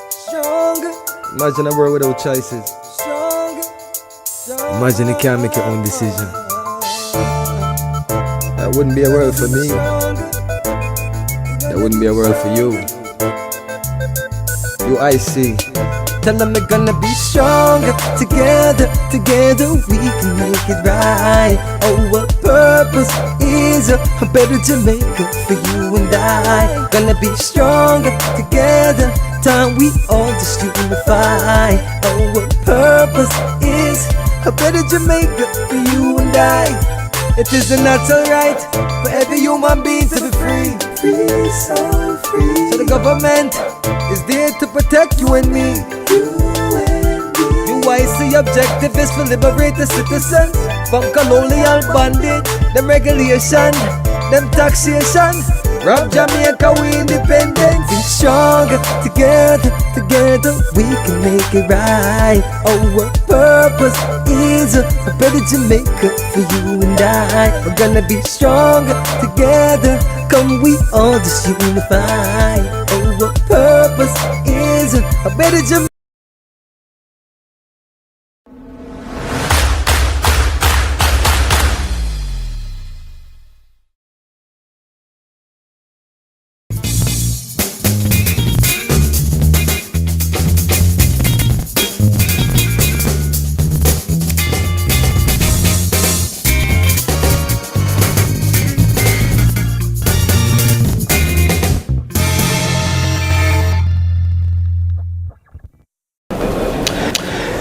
Stronger. Imagine a world without choices. Stronger. Imagine you can't make your own decision. That wouldn't be a world for me. That wouldn't be a world for you. You, I see. Tell them we're gonna be stronger. Together, together we can make it right. Our purpose is a better Jamaica for you and I. Gonna be stronger together. Time we all just unify. Our purpose is a better Jamaica for you and I. It is a natural right for every human being to be free. Free, so free. So the government is there to protect you and me. The objective is to liberate the citizens from colonial bondage, them regulation, them taxation. Rob Jamaica, we independent. Be stronger, together, together we can make it right. Our purpose is a better Jamaica for you and I. We're gonna be stronger, together, come we all just unify. Our purpose is a better Jamaica.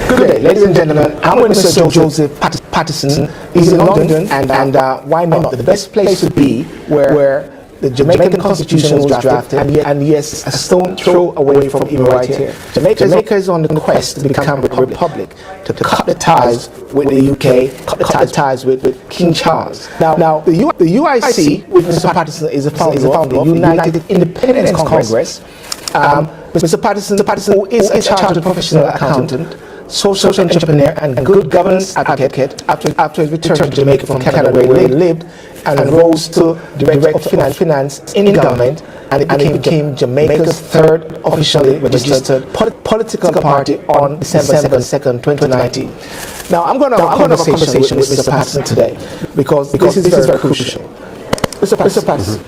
Good day, ladies and gentlemen. I'm with Mr. Joseph Patterson. He's in London, and why not? The best place to be where the Jamaican Constitution was drafted, and yes, a stone throw away from even right here. Jamaica is on the quest to become a republic, to cut the ties with the UK, cut the ties with King Charles. Now the UIC, with Mr. Patterson, is a founder of the United Independence Congress. Mr. Patterson, who is a chartered professional accountant, social entrepreneur and good governance advocate, after his return to Jamaica from Canada, where he lived and rose to director of finance in government, and it became Jamaica's third officially registered political party on December 2nd, 2019. Now I'm going to have a conversation with Mr. Patterson today because this is very crucial. Mr. Patterson,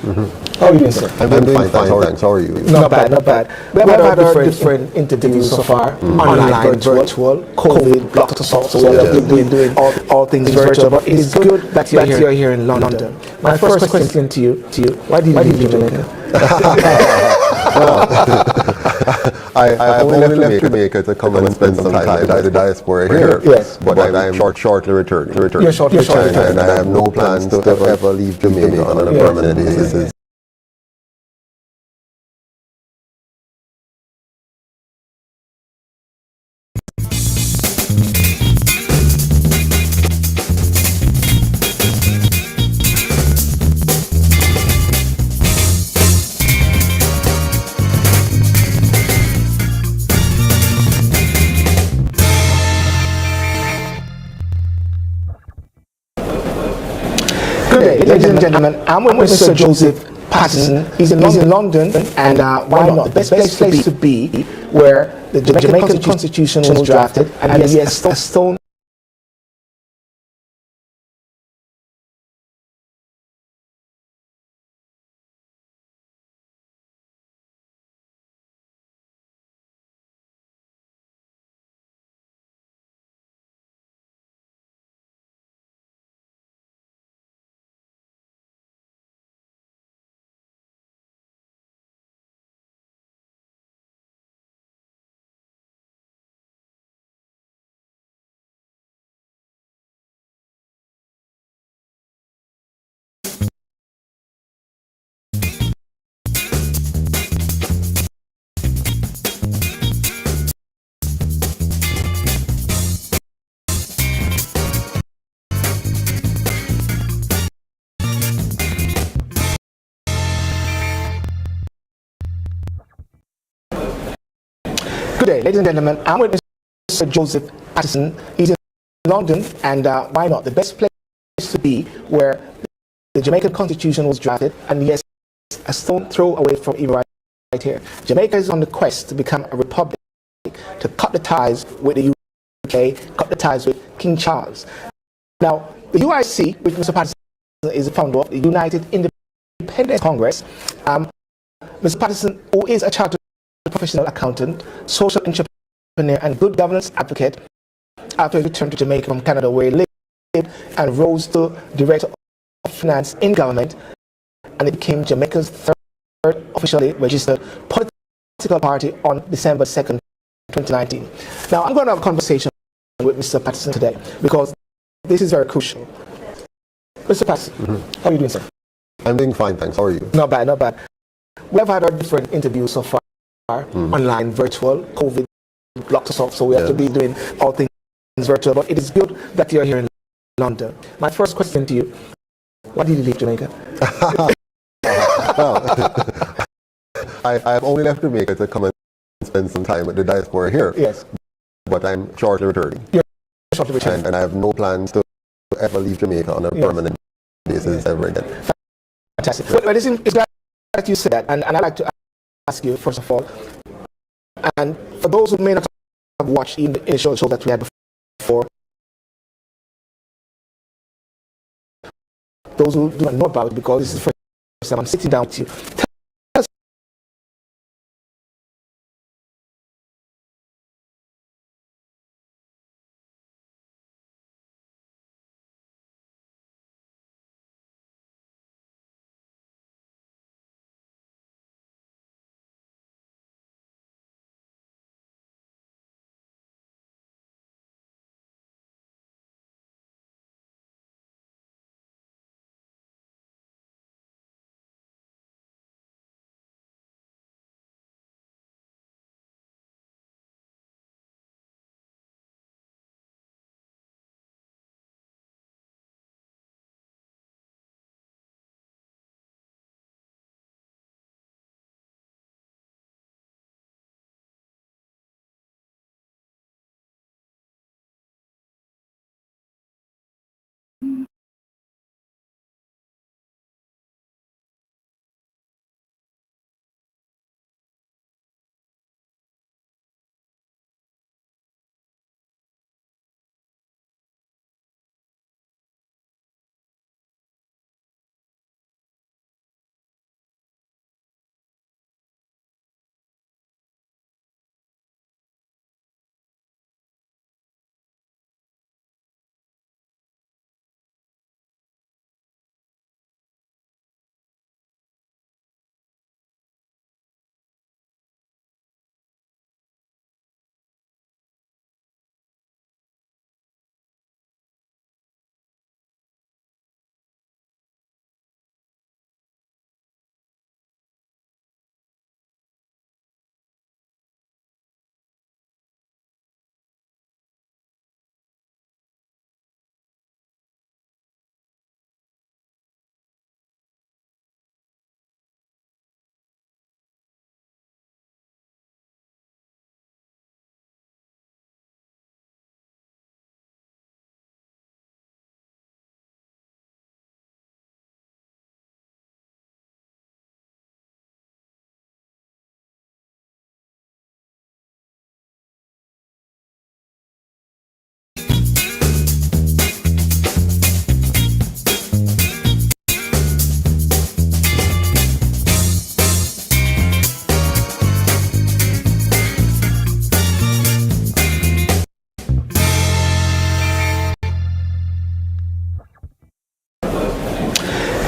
how are you doing, sir? I'm doing fine, thanks. How are you? Not bad. We have had different interviews so far, online, virtual, COVID, blocked us off, so we're doing all things virtual, but it is good that you're here in London. My first question to you, why do you leave Jamaica? I only left Jamaica to come and spend some time with the diaspora here. Yes. But I'm shortly returning. You're shortly returning. And I have no plans to ever leave Jamaica on a permanent basis. Good day, ladies and gentlemen. I'm with Mr. Joseph Patterson. He's in London, and why not? The best place to be where the Jamaican Constitution was drafted, and yes, a stone. Good day, ladies and gentlemen. I'm with Mr. Joseph Patterson. He's in London, and why not? The best place to be where the Jamaican Constitution was drafted, and yes, a stone throw away from even right right here. Jamaica is on the quest to become a republic, to cut the ties with the UK, cut the ties with King Charles. Now, the UIC, which Mr. Patterson is the founder of, the United Independent Congress, Mr. Patterson, who is a chartered professional accountant, social entrepreneur, and good governance advocate, after he returned to Jamaica from Canada, where he lived and rose to director of finance in government, and it became Jamaica's third officially registered political party on December 2nd, 2019. Now, I'm going to have a conversation with Mr. Patterson today because this is very crucial. Mr. Patterson, how are you doing, sir? I'm doing fine, thanks. How are you? Not bad, not bad. We have had our different interviews so far, online, virtual, COVID blocked us off, so we have to be doing all things virtual, but it is good that you're here in London. My first question to you, why did you leave Jamaica? Well, I've only left Jamaica to come and spend some time with the diaspora here. Yes. But I'm shortly returning. You're shortly returning. And I have no plans to ever leave Jamaica on a permanent basis ever again. Fantastic. Well, it's glad that you said that, and I'd like to ask you, first of all, and for those who may not have watched the initial show that we had before, those who do not know about it, because this is the first time I'm sitting down with you, tell us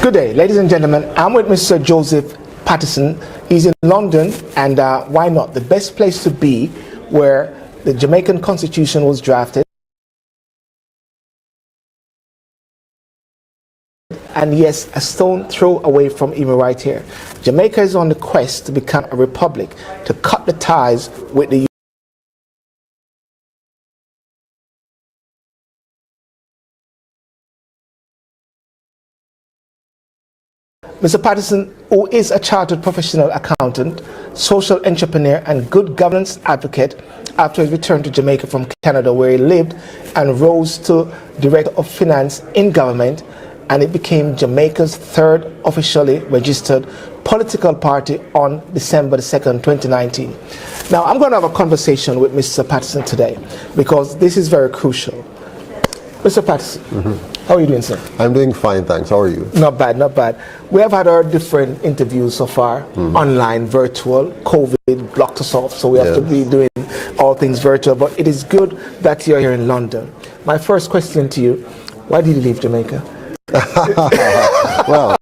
Good day, ladies and gentlemen. I'm with Mr. Joseph Patterson. He's in London, and why not? The best place to be, where the Jamaican Constitution was drafted. And yes, a stone throw away from even right here. Jamaica is on the quest to become a republic, to cut the ties with the Mr. Patterson, who is a chartered professional accountant, social entrepreneur, and good governance advocate, after his return to Jamaica from Canada, where he lived and rose to director of finance in government, and it became Jamaica's third officially registered political party on December the 2nd, 2019. Now, I'm going to have a conversation with Mr. Patterson today because this is very crucial. Mr. Patterson, how are you doing, sir? I'm doing fine, thanks. How are you? Not bad, not bad. We have had our different interviews so far, online, virtual. COVID blocked us off, so we have to be doing all things virtual. But it is good that you're here in London. My first question to you, why did you leave Jamaica? Well,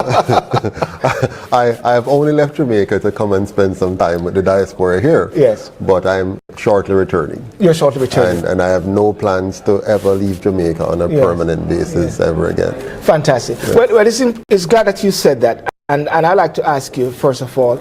I have only left Jamaica to come and spend some time with the diaspora here. Yes. But I'm shortly returning. You're shortly returning. And I have no plans to ever leave Jamaica on a permanent basis ever again. Fantastic. Yes. Well, it's glad that you said that. And I'd like to ask you, first of all,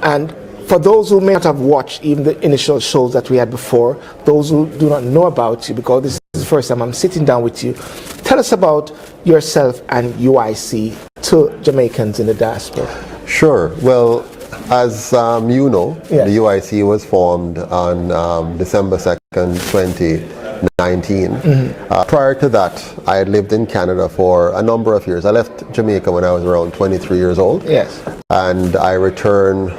and for those who may not have watched even the initial shows that we had before, those who do not know about you, because this is the first time I'm sitting down with you, tell us about yourself and UIC to Jamaicans in the diaspora. Sure. Well, as you know, the UIC was formed on December 2nd, 2019. Prior to that, I had lived in Canada for a number of years. I left Jamaica when I was around 23 years old. Yes. And I returned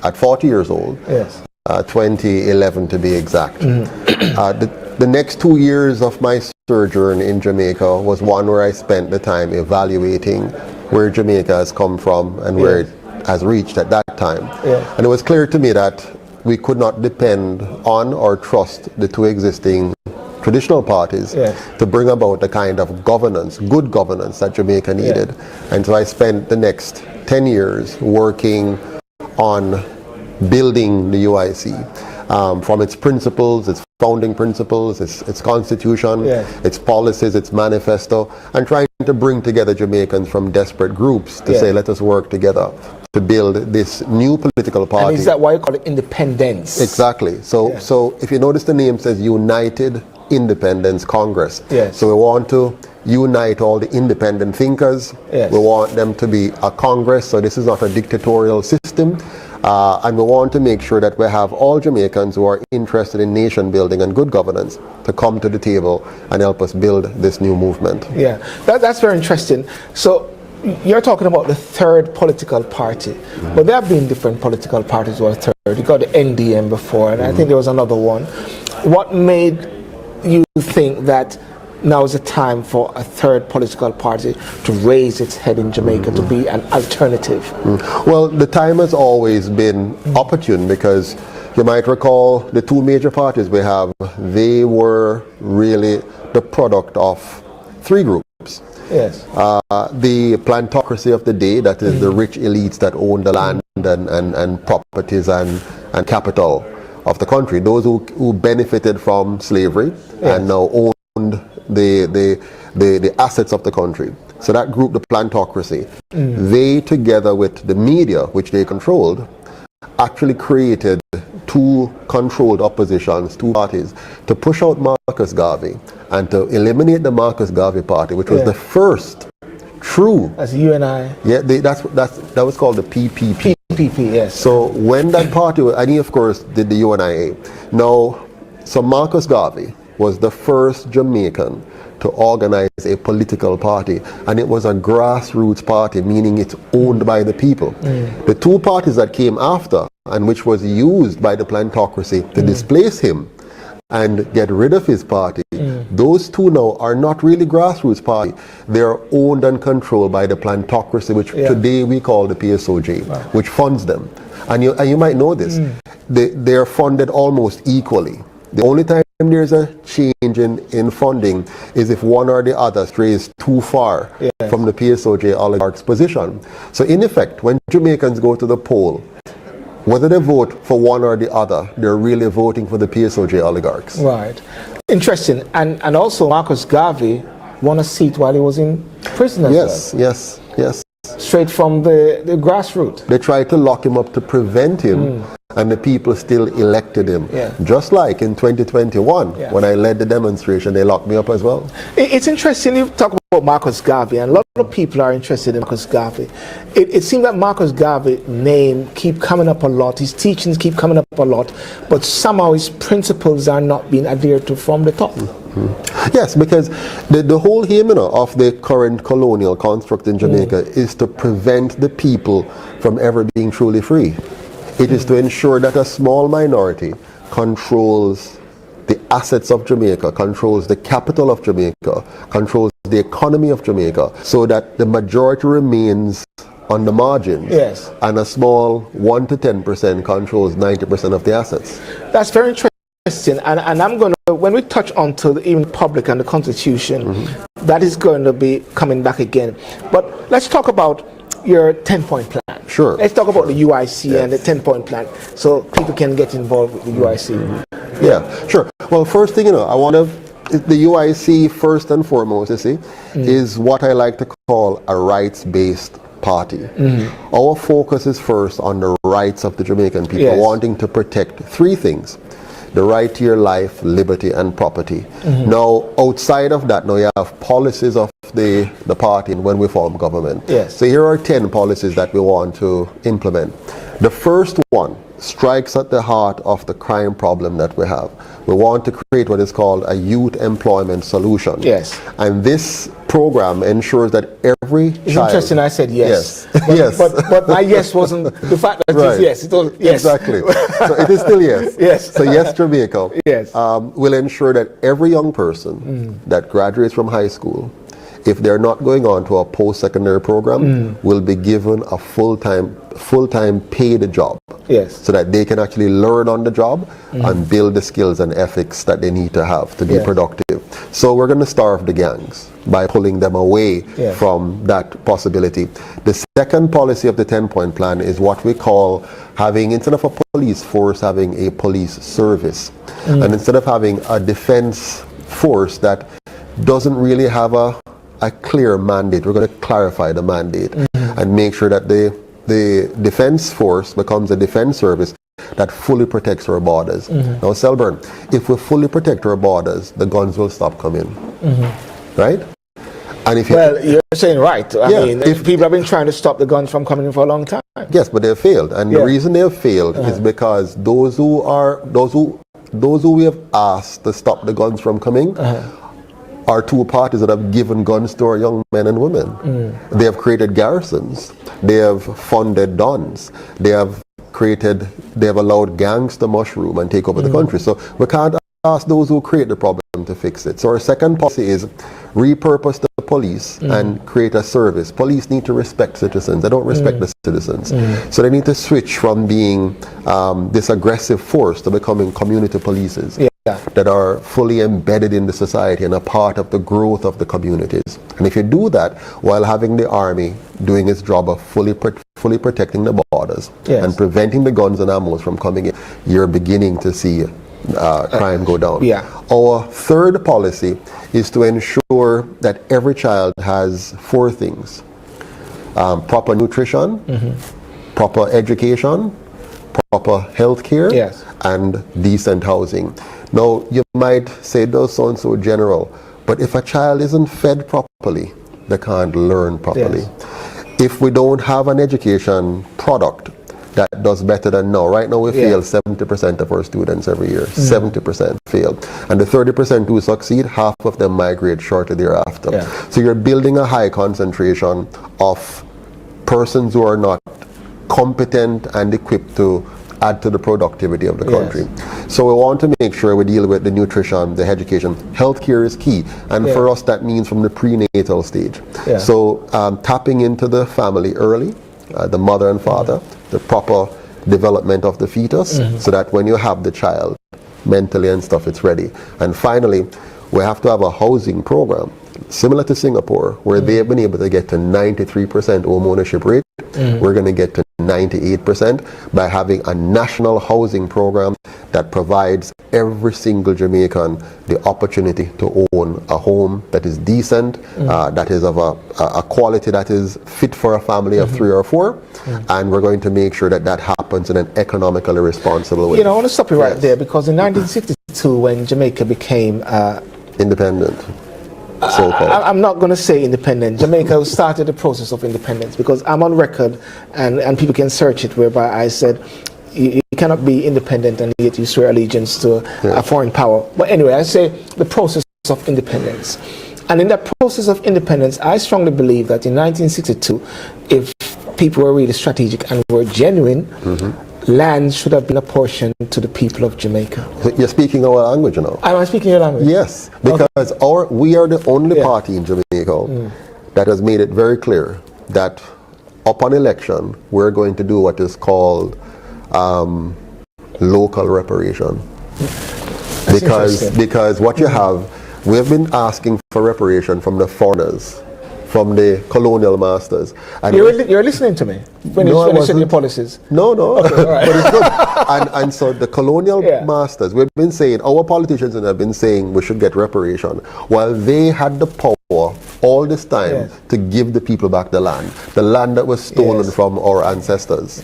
at 40 years old. Yes. 2011 to be exact. The next 2 years of my sojourn in Jamaica was one where I spent the time evaluating where Jamaica has come from and where it has reached at that time. And it was clear to me that we could not depend on or trust the two existing traditional parties to bring about the kind of governance, good governance that Jamaica needed. And so I spent the next 10 years working on building the UIC from its principles, its founding principles, its constitution, its policies, its manifesto, and trying to bring together Jamaicans from desperate groups to say, let us work together to build this new political party. And is that why you call it independence? Exactly. So if you notice, the name says United Independence Congress. So we want to unite all the independent thinkers. We want them to be a Congress, so this is not a dictatorial system. And we want to make sure that we have all Jamaicans who are interested in nation building and good governance to come to the table and help us build this new movement. That's very interesting. So you're talking about the third political party, but there have been different political parties who are third. You got the NDM before, and I think there was another one. What made you think that now is the time for a third political party to raise its head in Jamaica, to be an alternative? Well, the time has always been opportune, because you might recall the two major parties we have, they were really the product of three groups. The plantocracy of the day, that is the rich elites that own the land and properties and capital of the country, those who benefited from slavery and now owned the assets of the country. So that group, the plantocracy, they together with the media, which they controlled, actually created two controlled oppositions, two parties, to push out Marcus Garvey and to eliminate the Marcus Garvey party, which was the first true. As you and I. That was called the PPP. PPP, So when that party, and he of course did the UNIA. Now, so Marcus Garvey was the first Jamaican to organize a political party, and it was a grassroots party, meaning it's owned by the people. The two parties that came after, and which was used by the plantocracy to displace him and get rid of his party, those two now are not really grassroots party. They are owned and controlled by the plantocracy, which today we call the Psoj, which funds them. And you might know this. They are funded almost equally. The only time there's a change in funding is if one or the other strays too far from the Psoj oligarch's position. So in effect, when Jamaicans go to the poll, whether they vote for one or the other, they're really voting for the Psoj oligarchs. Right. Interesting. And also Marcus Garvey won a seat while he was in prison as well. Yes. Straight from the grassroots. They tried to lock him up to prevent him, and the people still elected him. Just like in 2021, when I led the demonstration, they locked me up as well. It's interesting you talk about Marcus Garvey, and a lot of people are interested in Marcus Garvey. It seems that Marcus Garvey's name keep coming up a lot, his teachings keep coming up a lot, but somehow his principles are not being adhered to from the top. Yes, because the whole aim of the current colonial construct in Jamaica is to prevent the people from ever being truly free. It is to ensure that a small minority controls the assets of Jamaica, controls the capital of Jamaica, controls the economy of Jamaica, so that the majority remains on the margins, yes, and a small 1 to 10% controls 90% of the assets. That's very interesting, and I'm going to, when we touch on to the even public and the Constitution, that is going to be coming back again. But let's talk about your 10-point plan. Sure. Let's talk about the UIC and the 10-point plan, so people can get involved with the UIC. Yeah, sure. Well, first thing, I want to, the UIC first and foremost, you see, is what I like to call a rights-based party. Our focus is first on the rights of the Jamaican people, yes, wanting to protect three things: the right to your life, liberty, and property. Now, outside of that, now you have policies of the party when we form government. Yes. So here are 10 policies that we want to implement. The first one strikes at the heart of the crime problem that we have. We want to create what is called a youth employment solution. Yes. And this program ensures that every It's child... interesting I said yes. Yes. But, Yes. but my yes wasn't the fact that Right. it's yes. It was yes. Exactly. So it is still yes. Yes. So yes, Jamaica Yes. will ensure that every young person that graduates from high school, if they're not going on to a post-secondary program, will be given a full-time paid job. Yes. So that they can actually learn on the job and build the skills and ethics that they need to have to be Yes. productive. So we're going to starve the gangs by pulling them away Yes. from that possibility. The second policy of the 10-point plan is what we call having, instead of a police force, having a police service. And instead of having a defense force that doesn't really have a clear mandate, we're going to clarify the mandate and make sure that the defense force becomes a defense service that fully protects our borders. Now, Selburn, if we fully protect our borders, the guns will stop coming. Right? And if Well, you're saying right. I Yeah, mean, if- people have been trying to stop the guns from coming in for a long time. Yes, but they've failed. And Yeah. the reason they've failed is because those who we have asked to stop the guns from coming are two parties that have given guns to our young men and women. They have created garrisons. They have funded dons. They have allowed gangs to mushroom and take over the country. So we can't ask those who create the problem to fix it. So our second policy is repurpose the police and create a service. Police need to respect citizens. They don't respect the citizens. So they need to switch from being this aggressive force to becoming community polices. Yeah. That are fully embedded in the society and a part of the growth of the communities. And if you do that while having the army doing its job of fully protecting the borders Yes. and preventing the guns and ammo from coming in, you're beginning to see crime go down. Yeah. Our third policy is to ensure that every child has four things: proper nutrition, proper education, proper health care, Yes. and decent housing. Now, you might say those sound so general, but if a child isn't fed properly, they can't learn properly. Yes. If we don't have an education product that does better than now, right now we fail 70% of our students every year. 70% fail. And the 30% who succeed, half of them migrate shortly thereafter. Yeah. So you're building a high concentration of persons who are not competent and equipped to add to the productivity of the country. So we want to make sure we deal with the nutrition, the education. Healthcare is key, and for us that means from the prenatal stage. So tapping into the family early, the mother and father, the proper development of the fetus, so that when you have the child, mentally and stuff, it's ready. And finally, we have to have a housing program similar to Singapore, where they've been able to get to 93% home ownership rate. We're going to get to 98% by having a national housing program that provides every single Jamaican the opportunity to own a home that is decent, that is of a quality that is fit for a family of 3 or 4, and we're going to make sure that that happens in an economically responsible way. You know, I want to stop you right there, because in 1962, when Jamaica became independent, so-called. I'm not going to say independent. Jamaica started the process of independence, because I'm on record, and people can search it, whereby I said you cannot be independent and yet you swear allegiance to a foreign power. But anyway, I say the process of independence. And in that process of independence, I strongly believe that in 1962, if people were really strategic and were genuine, land should have been apportioned to the people of Jamaica. So you're speaking our language now? Am I speaking your language? Yes, because we are the only party in Jamaica that has made it very clear that upon election, we're going to do what is called local reparation. Because what you have, we have been asking for reparation from the foreigners, from the colonial masters. And you're listening to me when you said your policies? No. Okay, all right. But it's good. And so the colonial masters, we've been saying, our politicians have been saying we should get reparation, while they had the power all this time to give the people back the land that was stolen from our ancestors.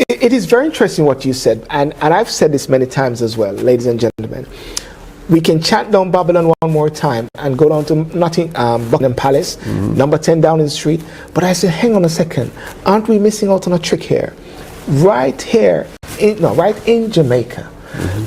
It is very interesting what you said, and I've said this many times as well, ladies and gentlemen. We can chant down Babylon one more time and go down to Buckingham Palace, number 10 Downing Street. But I said, hang on a second, aren't we missing out on a trick here? Right here, right in Jamaica,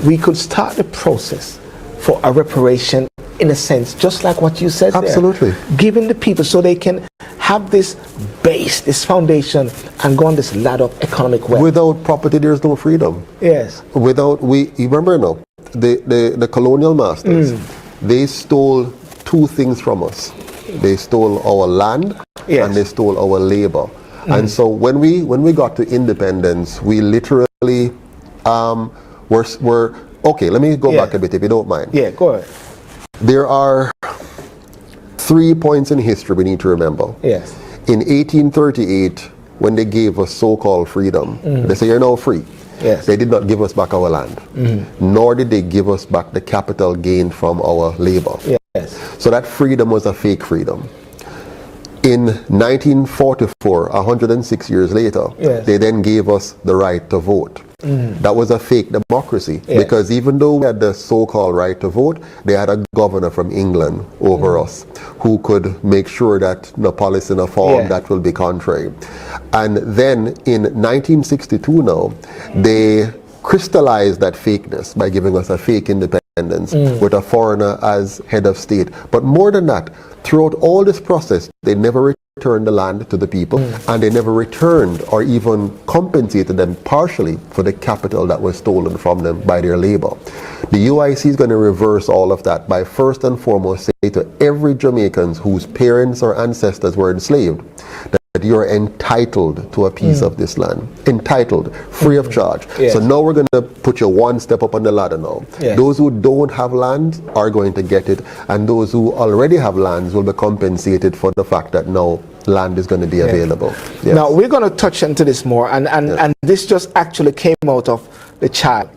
we could start the process for a reparation, in a sense, just like what you said. Absolutely. There, giving the people so they can have this base, this foundation, and go on this ladder of economic wealth. Without property, there's no freedom. Yes. You remember now, the colonial masters, they stole two things from us. They stole our land and they stole our labor. And so when we got to independence, we literally were okay, let me go back a bit if you don't mind. Yeah, go ahead. There are 3 points in history we need to remember. Yes. In 1838, when they gave us so-called freedom, they say you're now free. Yes. They did not give us back our land, nor did they give us back the capital gained from our labor. Yes. So that freedom was a fake freedom. In 1944, 106 years later, they then gave us the right to vote. That was a fake democracy, because even though we had the so-called right to vote, they had a governor from England over us who could make sure that no policy in a form that will be contrary. And then in 1962 now, they crystallized that fakeness by giving us a fake independence with a foreigner as head of state. But more than that, throughout all this process, they never returned the land to the people, and they never returned or even compensated them partially for the capital that was stolen from them by their labor. The UIC is going to reverse all of that by first and foremost say to every Jamaican whose parents or ancestors were enslaved that you're entitled to a piece of this land. Entitled, free of charge. So now we're going to put you one step up on the ladder now. Those who don't have land are going to get it, and those who already have lands will be compensated for the fact that now land is going to be available. Now we're going to touch into this more, and this just actually came out of the child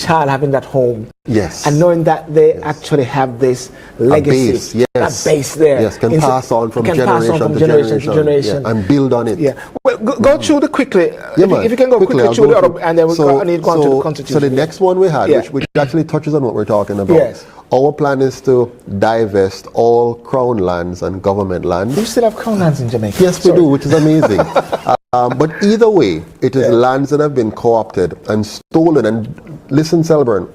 having that home, and knowing that they actually have this legacy, that base there, can pass on from generation to generation, and build on it. Well, go through the quickly. If you can go quickly through the other, and then we'll need to go on to the Constitution. So the next one we had, which actually touches on what we're talking about. Our plan is to divest all crown lands and government lands. You still have crown lands in Jamaica? Yes, we do, which is amazing. But either way, it is lands that have been co-opted and stolen. And listen, Selburn,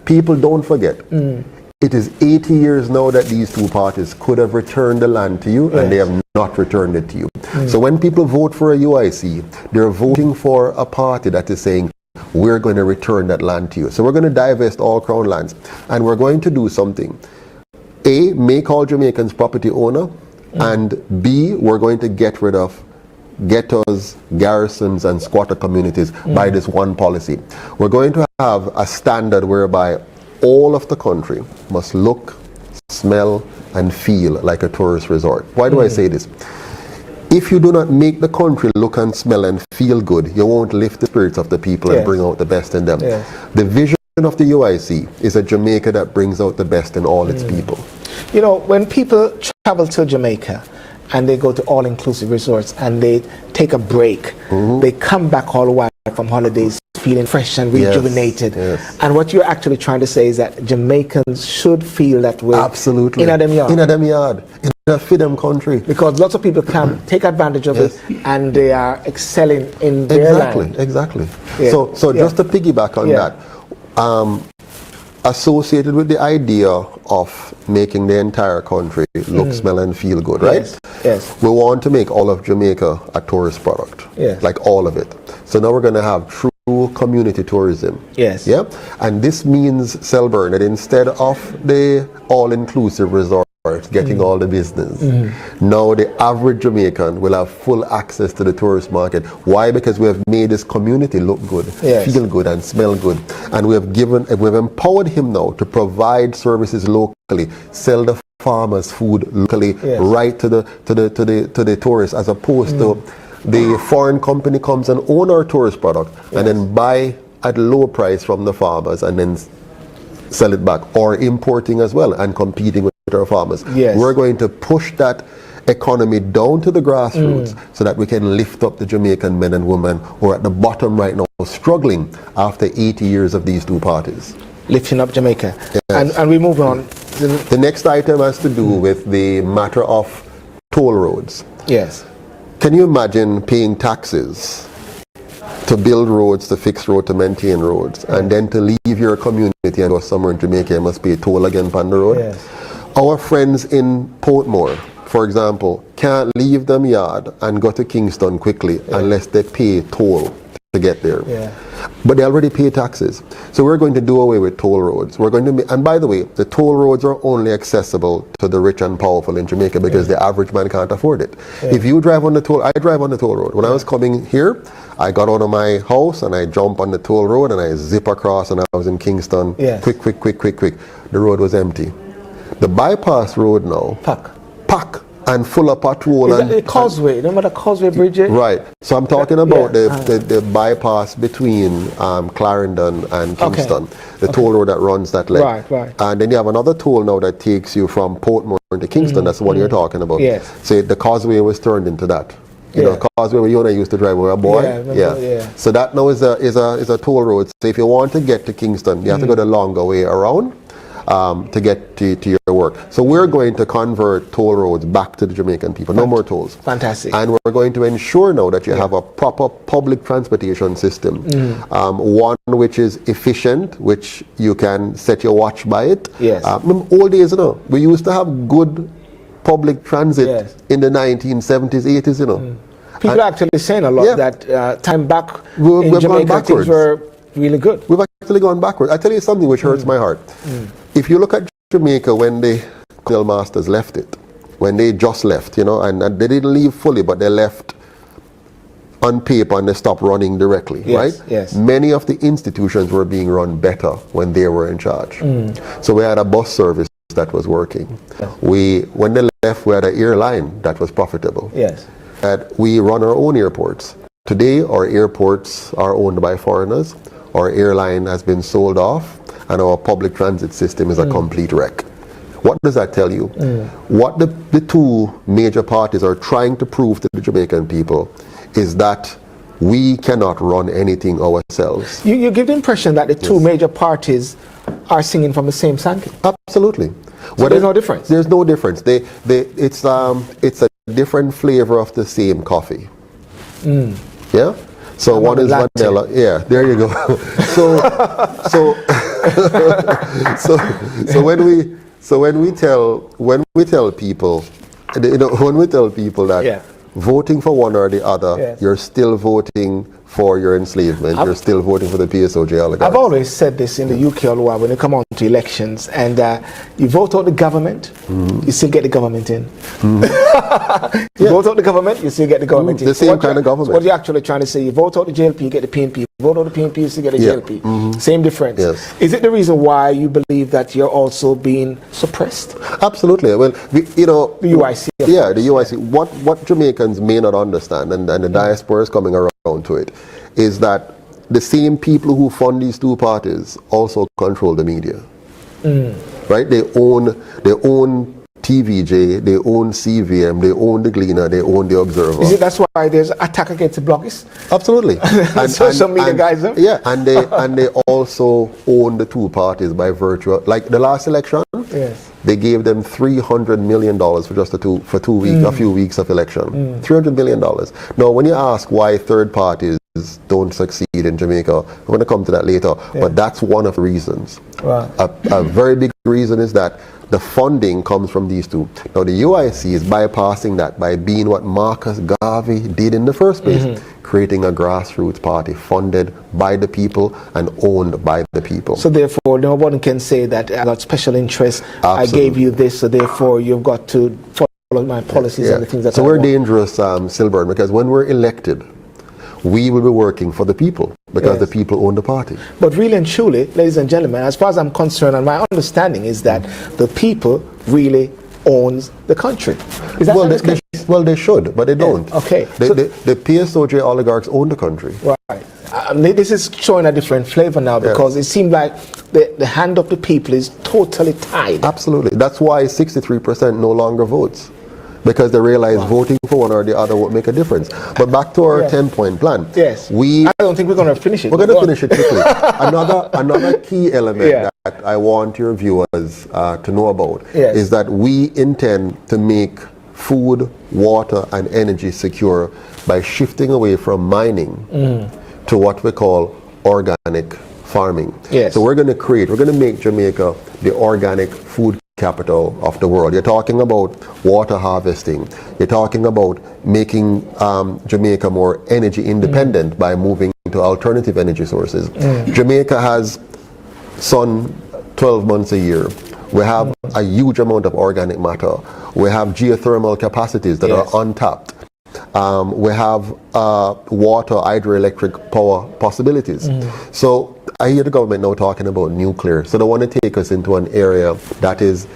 people don't forget. It is 80 years now that these two parties could have returned the land to you, and they have not returned it to you. So when people vote for a UIC, they're voting for a party that is saying, we're going to return that land to you. So we're going to divest all crown lands, and we're going to do something. A, make all Jamaicans property owner, and B, we're going to get rid of ghettos, garrisons, and squatter communities by this one policy. We're going to have a standard whereby all of the country must look, smell, and feel like a tourist resort. Why do I say this? If you do not make the country look and smell and feel good, you won't lift the spirits of the people and bring out the best in them. The vision of the UIC is a Jamaica that brings out the best in all its people. You know, when people travel to Jamaica and they go to all-inclusive resorts and they take a break, they come back all the while from holidays feeling fresh and rejuvenated. And what you're actually trying to say is that Jamaicans should feel that way. Absolutely. In a them yard. In a them yard. In a freedom country. Because lots of people come, take advantage of it, and they are excelling in their land. Exactly. So just to piggyback on that, associated with the idea of making the entire country look, smell, and feel good, right? Yes. We want to make all of Jamaica a tourist product. Yes. Like all of it. So now we're going to have true community tourism. Yes. Yeah. And this means, Selburne, that instead of the all-inclusive resort getting all the business, now the average Jamaican will have full access to the tourist market. Why? Because we have made this community look good, feel good, and smell good, and we've empowered him now to provide services locally, sell the farmers food locally, right to the tourists, as opposed to the foreign company comes and own our tourist product and then buy at low price from the farmers and then sell it back, or importing as well and competing with our farmers. We're going to push that economy down to the grassroots so that we can lift up the Jamaican men and women who are at the bottom right now, struggling after 80 years of these two parties. Lifting up Jamaica. And we move on. The next item has to do with the matter of toll roads. Yes. Can you imagine paying taxes to build roads, to fix roads, to maintain roads, and then to leave your community and go somewhere in Jamaica, you must pay a toll again on the road? Yes. Our friends in Portmore, for example, can't leave them yard and go to Kingston quickly unless they pay toll to get there. But they already pay taxes. So we're going to do away with toll roads. We're going to and by the way, the toll roads are only accessible to the rich and powerful in Jamaica because the average man can't afford it. If you drive on the toll, I drive on the toll road. When I was coming here, I got out of my house and I jump on the toll road and I zip across, and I was in Kingston. Quick. The road was empty. The bypass road now, pack and full of patrol. Is that the causeway? Remember the causeway bridge? Right. So I'm talking about the bypass between Clarendon and Kingston, the toll road that runs that leg. Right. And then you have another toll now that takes you from Portmore to Kingston. That's the one you're talking about. So the causeway was turned into that. You know, causeway where you and I used to drive when we were a boy. So that now is a toll road. So if you want to get to Kingston, you have to go the longer way around to get to your work. So we're going to convert toll roads back to the Jamaican people. No more tolls. Fantastic. And we're going to ensure now that you have a proper public transportation system. One which is efficient, which you can set your watch by it. Old days, you know, we used to have good public transit in the 1970s, 80s, you know. People are actually saying a lot that time back we've in Jamaica, things were really good. We've actually gone backwards. I tell you something which hurts my heart. If you look at Jamaica when the colonial masters left it, when they just left, you know, and they didn't leave fully, but they left on paper and they stopped running directly, right? Many of the institutions were being run better when they were in charge. So we had a bus service that was working. When they left, we had an airline that was profitable. That we run our own airports. Today, our airports are owned by foreigners. Our airline has been sold off, and our public transit system is a complete wreck. What does that tell you? What the two major parties are trying to prove to the Jamaican people is that we cannot run anything ourselves. You give the impression that the two major parties are singing from the same song. Absolutely. So there's no difference. There's no difference. It's a different flavor of the same coffee. Yeah. So one is vanilla. Yeah. There you go. So when we tell people, you know, when we tell people that voting for one or the other, you're still voting for your enslavement. You're still voting for the Psoj oligarchy. I've always said this in the UK all the while when it come on to elections, and you vote out the government, you still get the government in. You vote out the government, you still get the government in. The same kind of government. So what you're actually trying to say, you vote out the JLP, you get the PNP. Vote out the PNP, you still get the JLP. Same difference. Is it the reason why you believe that you're also being suppressed? Absolutely. Well, you know, the UIC. The UIC. What Jamaicans may not understand, and the diaspora is coming around to it, is that the same people who fund these two parties also control the media. Right? They own TVJ, they own CVM, they own the Gleaner, they own the Observer. Is it that's why there's attack against the bloggers? Absolutely. And social media guys, huh? Yeah, and they also own the two parties by virtue of, like the last election. They gave them $300 million for just a few weeks of election. $300 million. Now, when you ask why third parties don't succeed in Jamaica. We're going to come to that later, but that's one of the reasons. Right. A very big reason is that the funding comes from these two. Now the UIC is bypassing that by being what Marcus Garvey did in the first place, creating a grassroots party funded by the people and owned by the people. So therefore, nobody can say that I got special interest, I gave you this, so therefore you've got to follow my policies and the things that so I we're want. dangerous, Silburn, because when we're elected, we will be working for the people because the people own the party. But really and truly, ladies and gentlemen, as far as I'm concerned, and my understanding is that the people really owns the country. Is that they should, but they don't. Okay. The Psoj oligarchs own the country. Right. This is showing a different flavor now because it seems like the hand of the people is totally tied. Absolutely. That's why 63% no longer votes. Because they realize voting for one or the other won't make a difference. But back to our 10-point plan. Yes. I don't think we're going to finish it. We're going to finish it quickly. Another key element that I want your viewers to know about is that we intend to make food, water, and energy secure by shifting away from mining to what we call organic farming. Yes. So we're going to make Jamaica the organic food capital of the world. You're talking about water harvesting. You're talking about making Jamaica more energy independent by moving to alternative energy sources. Jamaica has sun 12 months a year. We have a huge amount of organic matter. We have geothermal capacities that are untapped. We have water, hydroelectric power possibilities. So I hear the government now talking about nuclear. So they want to take us into an area that is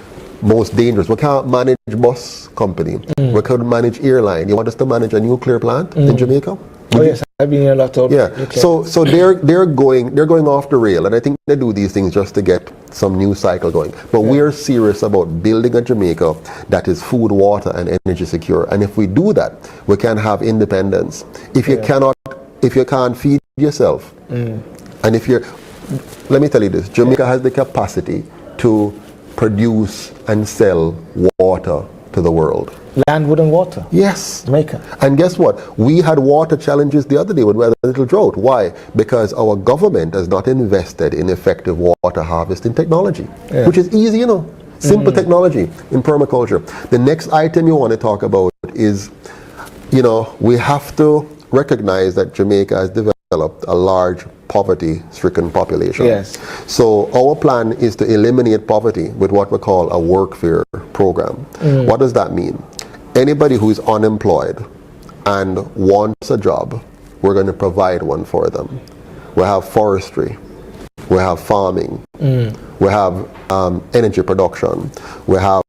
most dangerous. We can't manage bus company. We couldn't manage airline. You want us to manage a nuclear plant in Jamaica? Oh yes, I've been here a lot of. So they're going off the rail, and I think they do these things just to get some new cycle going. But we're serious about building a Jamaica that is food, water, and energy secure. And if we do that, we can have independence. If you can't feed yourself, and let me tell you this: Jamaica has the capacity to produce and sell water to the world. Land, wood, and water. Yes. Jamaica. And guess what? We had water challenges the other day when we had a little drought. Why? Because our government has not invested in effective water harvesting technology, which is easy, simple technology in permaculture. The next item you want to talk about is, we have to recognize that Jamaica has developed a large poverty-stricken population. Yes. So our plan is to eliminate poverty with what we call a workfare program. What does that mean? Anybody who is unemployed and wants a job, we're going to provide one for them. We have forestry, we have farming, we have energy production, we have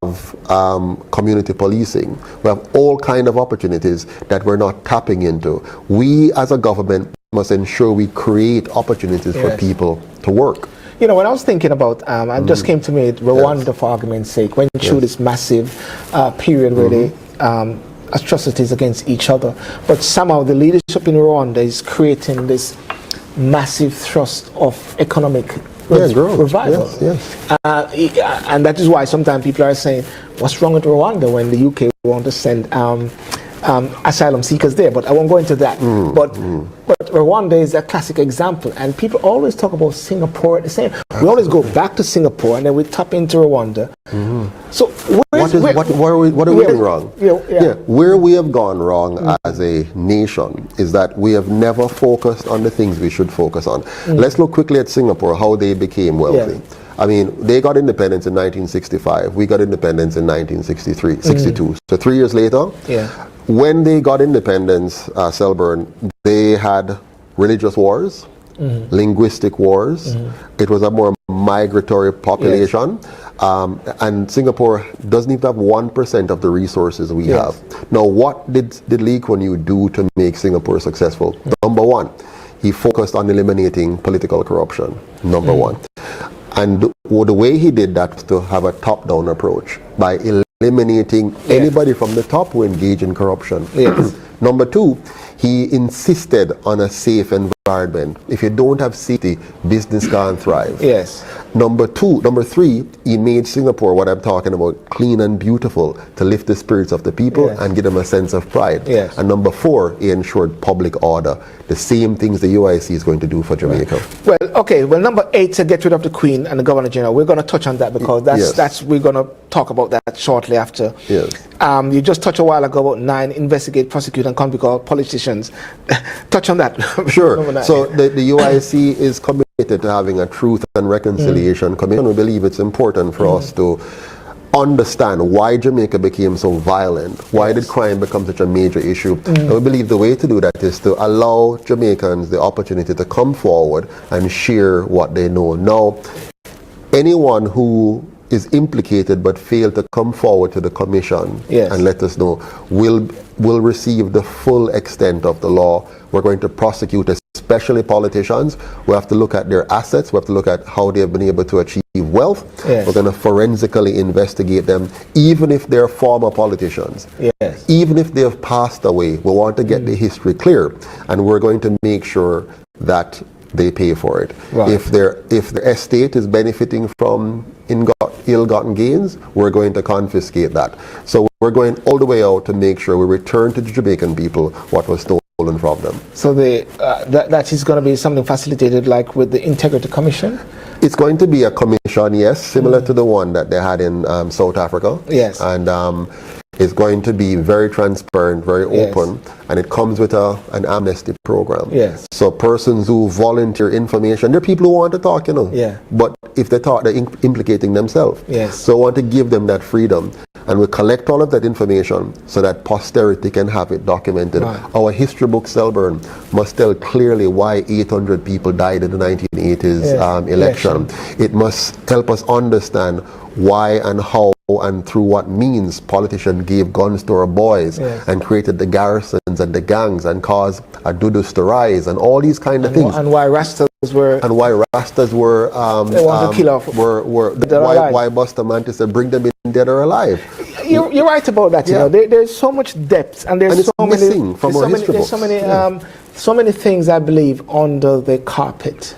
community policing, we have all kinds of opportunities that we're not tapping into. We as a government must ensure we create opportunities for people to work. When I was thinking about, it just came to me, Rwanda for argument's sake, went through this massive period where they atrocities against each other, but somehow the leadership in Rwanda is creating this massive thrust of economic revival. And that is why sometimes people are saying, what's wrong with Rwanda when the UK want to send asylum seekers there? But I won't go into that. But Rwanda is a classic example, and people always talk about Singapore the same. We always go back to Singapore and then we tap into Rwanda. So what are we doing wrong? Where we have gone wrong as a nation is that we have never focused on the things we should focus on. Let's look quickly at Singapore, how they became wealthy. I mean, they got independence in 1965. We got independence in 1962. So 3 years later, when they got independence, Selburne, they had religious wars, linguistic wars. It was a more migratory population. And Singapore doesn't even have 1% of the resources we have. Now, what did Lee Kuan Yew do to make Singapore successful? Number one, he focused on eliminating political corruption. Number one. And the way he did that was to have a top-down approach by eliminating anybody from the top who engage in corruption. Number two, he insisted on a safe environment environment. If you don't have safety, business can't thrive. Yes. Number three, he made Singapore, what I'm talking about, clean and beautiful to lift the spirits of the people Yes. and give them a sense of pride. Yes. And number four, he ensured public order. The same things the UIC is going to do for Jamaica. Well, okay. Well, number 8, to get rid of the Queen and the Governor General. We're going to touch on that because we're going to talk about that shortly after. Yes. You just touched a while ago about 9, investigate, prosecute, and convict all politicians. Touch on that. Sure. So the UIC is committed to having a truth and reconciliation commission. We believe it's important for us to understand why Jamaica became so violent. Why did crime become such a major issue? And we believe the way to do that is to allow Jamaicans the opportunity to come forward and share what they know. Now, anyone who is implicated but failed to come forward to the commission and let us know will receive the full extent of the law. We're going to prosecute, especially politicians. We have to look at their assets. We have to look at how they have been able to achieve wealth. We're going to forensically investigate them, even if they're former politicians. Even if they have passed away, we want to get the history clear, and we're going to make sure that they pay for it. If their estate is benefiting from ill-gotten gains, we're going to confiscate that. So we're going all the way out to make sure we return to the Jamaican people what was stolen from them. So that is going to be something facilitated like with the Integrity Commission? It's going to be a commission, yes, similar to the one that they had in South Africa. Yes. And it's going to be very transparent, very open, and it comes with an amnesty program. Yes. So persons who volunteer information, there are people who want to talk, but if they talk, they're implicating themselves. Yes. So I want to give them that freedom. And we collect all of that information so that posterity can have it documented. Our history book, Selburn, must tell clearly why 800 people died in the 1980s election. It must help us understand why and how and through what means politicians gave guns to our boys and created the garrisons and the gangs and caused a dudus to rise and all these kind of things. And why Rastas were... And why Rastas were... they want to kill off... Why Bustamante said bring them in dead or alive. You're right about that. You know, there's so much depth and there's so many... from our history books. So many things, I believe, under the carpet,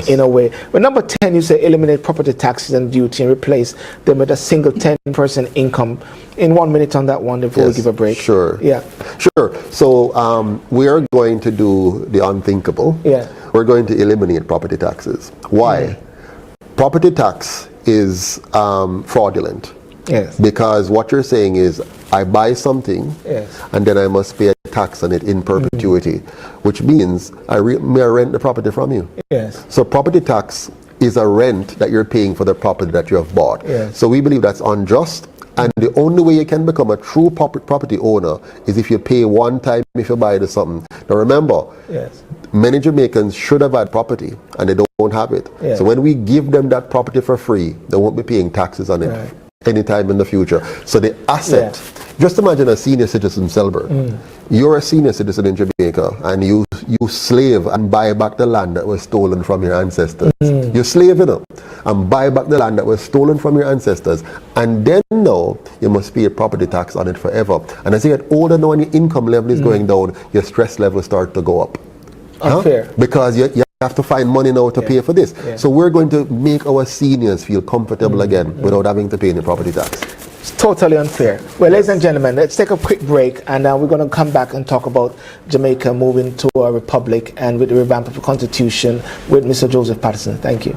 in a way. But number 10, you say eliminate property taxes and duty and replace them with a single 10% income. In 1 minute on that one before we give a break. Sure. Yeah. Sure. So we are going to do the unthinkable. Yeah. We're going to eliminate property taxes. Why? Property tax is fraudulent. Yes. Because what you're saying is, I buy something, and then I must pay a tax on it in perpetuity, which means I rent the property from you. Yes. So property tax is a rent that you're paying for the property that you have bought. Yes. So we believe that's unjust, and the only way you can become a true property owner is if you pay one time if you buy something. Now remember, many Jamaicans should have had property, and they don't have it. So when we give them that property for free, they won't be paying taxes on it anytime in the future. So the asset, just imagine a senior citizen, Selburn. You're a senior citizen in Jamaica and you slave and buy back the land that was stolen from your ancestors. You slave it up and buy back the land that was stolen from your ancestors, and then now you must pay a property tax on it forever. And as you get older now and your income level is going down, your stress level start to go up. Unfair. Because you have to find money now to pay for this. So we're going to make our seniors feel comfortable again without having to pay any property tax. It's totally unfair. Well, ladies and gentlemen, let's take a quick break, and we're going to come back and talk about Jamaica moving to a republic and with the revamp of the Constitution with Mr. Joseph Patterson. Thank you.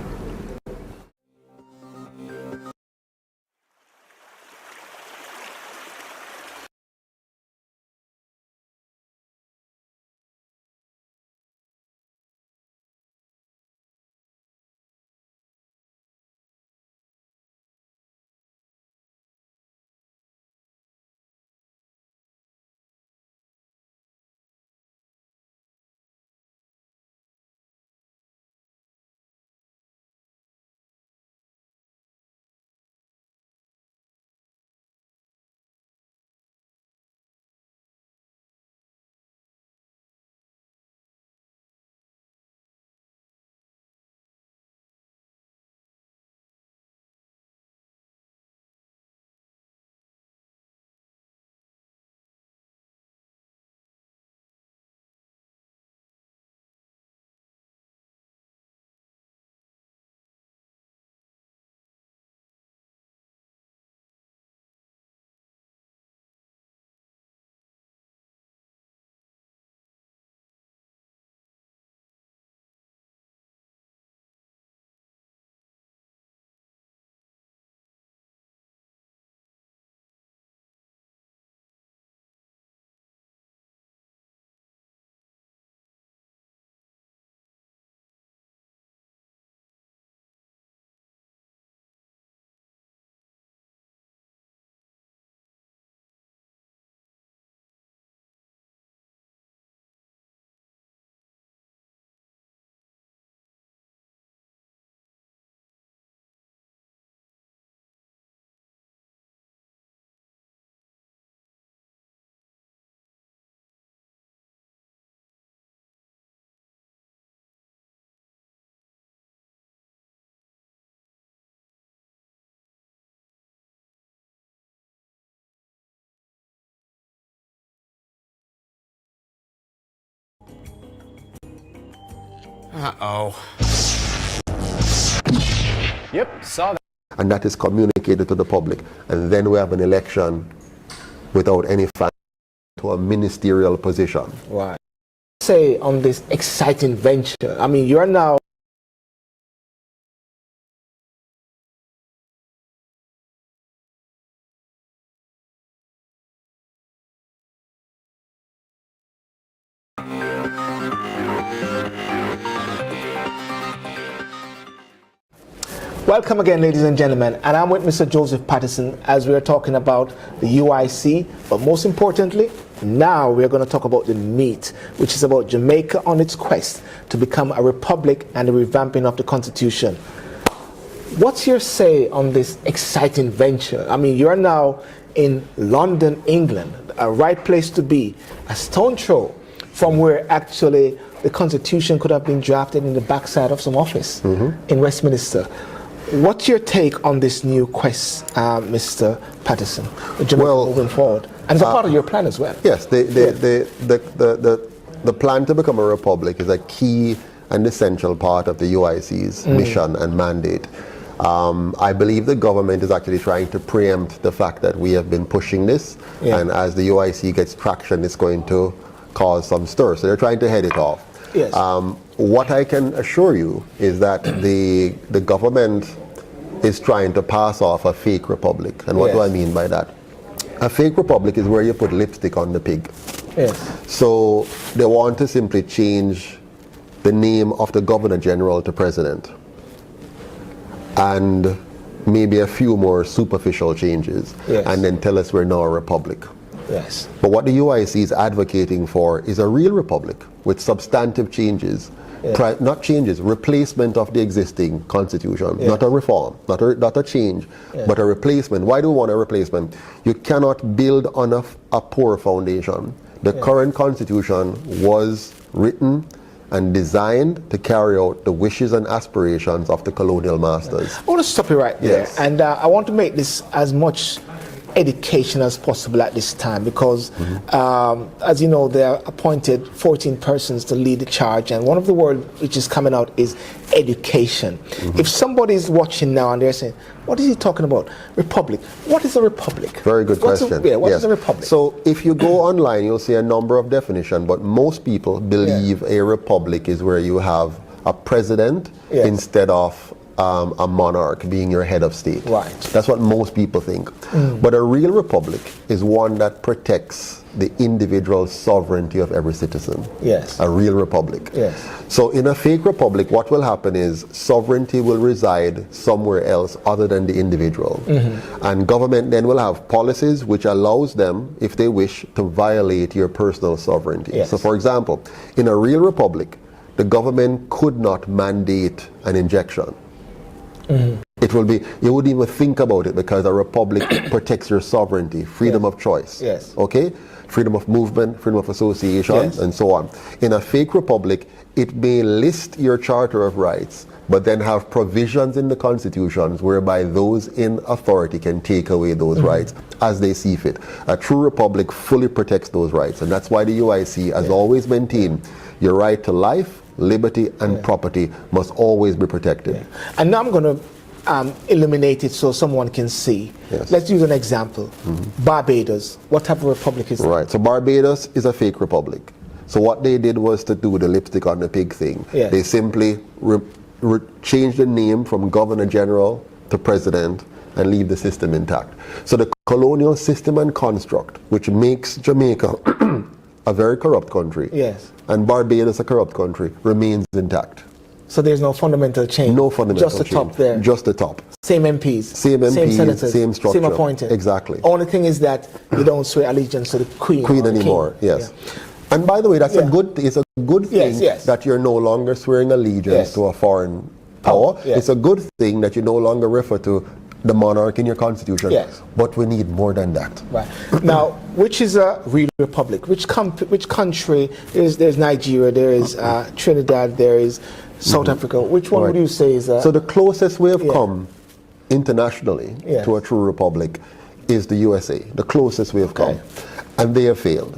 Uh-oh. Yep, saw that. And that is communicated to the public. And then we have an election without any fan to a ministerial position. Right. Say on this exciting venture, I mean, you're now welcome again, ladies and gentlemen, and I'm with Mr. Joseph Patterson as we're talking about the UIC, but most importantly, now we're going to talk about the meat, which is about Jamaica on its quest to become a republic and the revamping of the Constitution. What's your say on this exciting venture? I mean, you're now in London, England, a right place to be, a stone throw from where actually the Constitution could have been drafted in the backside of some office in Westminster. What's your take on this new quest, Mr. Patterson, well, moving forward? And it's a part of your plan as well. Yes, the plan to become a republic is a key and essential part of the UIC's mission and mandate. I believe the government is actually trying to preempt the fact that we have been pushing this, and as the UIC gets traction, it's going to cause some stir. So they're trying to head it off. Yes. What I can assure you is that the government is trying to pass off a fake republic. And what do I mean by that? A fake republic is where you put lipstick on the pig. Yes. So they want to simply change the name of the Governor General to President, and maybe a few more superficial changes, and then tell us we're now a republic. Yes. But what the UIC is advocating for is a real republic with substantive changes, not changes, replacement of the existing constitution, not a reform, not a change, but a replacement. Why do we want a replacement? You cannot build on a poor foundation. The current constitution was written and designed to carry out the wishes and aspirations of the colonial masters. I want to stop you right there. Yes. And I want to make this as much education as possible at this time, because as you know, they are appointed 14 persons to lead the charge, and one of the words which is coming out is education. If somebody is watching now and they're saying, what is he talking about? Republic. What is a republic? Very good question. What is a republic? So if you go online, you'll see a number of definitions, but most people believe a republic is where you have a president instead of a monarch being your head of state. Right. That's what most people think. But a real republic is one that protects the individual sovereignty of every citizen. Yes. A real republic. Yes. So in a fake republic, what will happen is sovereignty will reside somewhere else other than the individual. And government then will have policies which allows them, if they wish, to violate your personal sovereignty. Yes. So for example, in a real republic, the government could not mandate an injection. It will be, you wouldn't even think about it, because a republic protects your sovereignty, freedom of choice. Yes. Okay? Freedom of movement, freedom of association, and so on. In a fake republic, it may list your Charter of Rights, but then have provisions in the constitutions whereby those in authority can take away those rights as they see fit. A true republic fully protects those rights, and that's why the UIC has always maintained your right to life, liberty, and property must always be protected. And now I'm going to illuminate it so someone can see. Let's use an example. Barbados. What type of republic is that? Right. So Barbados is a fake republic. So what they did was to do the lipstick on the pig thing. They simply changed the name from Governor General to President and leave the system intact. So the colonial system and construct, which makes Jamaica a very corrupt country, and Barbados a corrupt country, remains intact. So there's no fundamental change? No fundamental change. Just the top there? Just the top. Same MPs? Same MPs, same senators? same structure. Same appointed? Exactly. Only thing is that you don't swear allegiance to the Queen. Queen anymore, And by the way, that's a good. It's a good thing that you're no longer swearing allegiance to a foreign power. It's a good thing that you no longer refer to the monarch in your constitution. But we need more than that. Right. Now, which is a real republic? Which country? There's Nigeria, there is Trinidad, there is South Africa. Which one would you say is So the closest we have come internationally to a true republic is the USA. The closest we have come. And they have failed.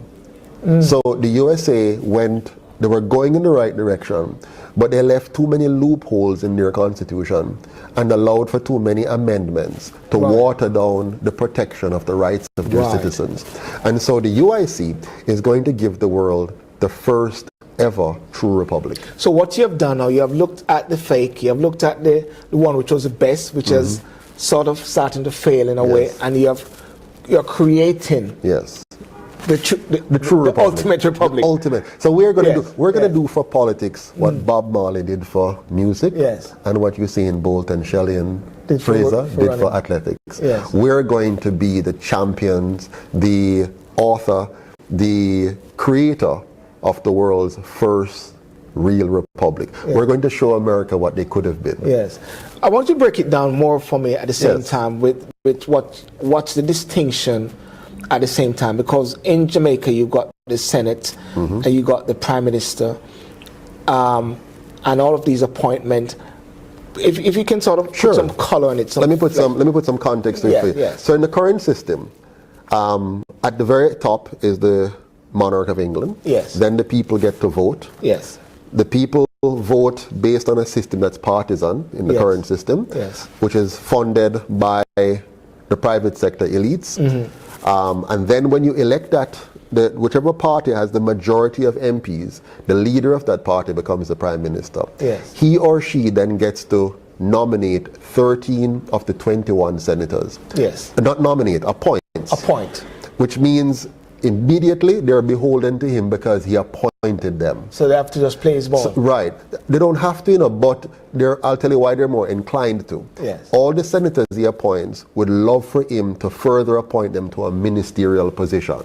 So the USA they were going in the right direction, but they left too many loopholes in their constitution and allowed for too many amendments to water down the protection of the rights of their citizens. And so the UIC is going to give the world the first ever true republic. So what you have done now, you have looked at the fake, you have looked at the one which was the best, which is sort of starting to fail in a way, and you're creating the true republic, ultimate republic. The ultimate. So we're going to do for politics what Bob Marley did for music, and what Usain Bolt and Shelley and Fraser did for athletics. We're going to be the champions, the author, the creator of the world's first real republic. We're going to show America what they could have been. I want you to break it down more for me at the same time with what's the distinction at the same time, because in Jamaica you've got the Senate and you got the Prime Minister and all of these appointments. If you can sort of put some color in it. Let me put some context in it. So in the current system, at the very top is the monarch of England. Then the people get to vote. The people vote based on a system that's partisan in the current system, which is funded by the private sector elites. And then when you elect that, whichever party has the majority of MPs, the leader of that party becomes the Prime Minister. He or she then gets to nominate 13 of the 21 senators. Not nominate, appoint. Which means immediately they're beholden to him because he appointed them. So they have to just play his ball. So, they don't have to, but I'll tell you why they're more inclined to. All the senators he appoints would love for him to further appoint them to a ministerial position.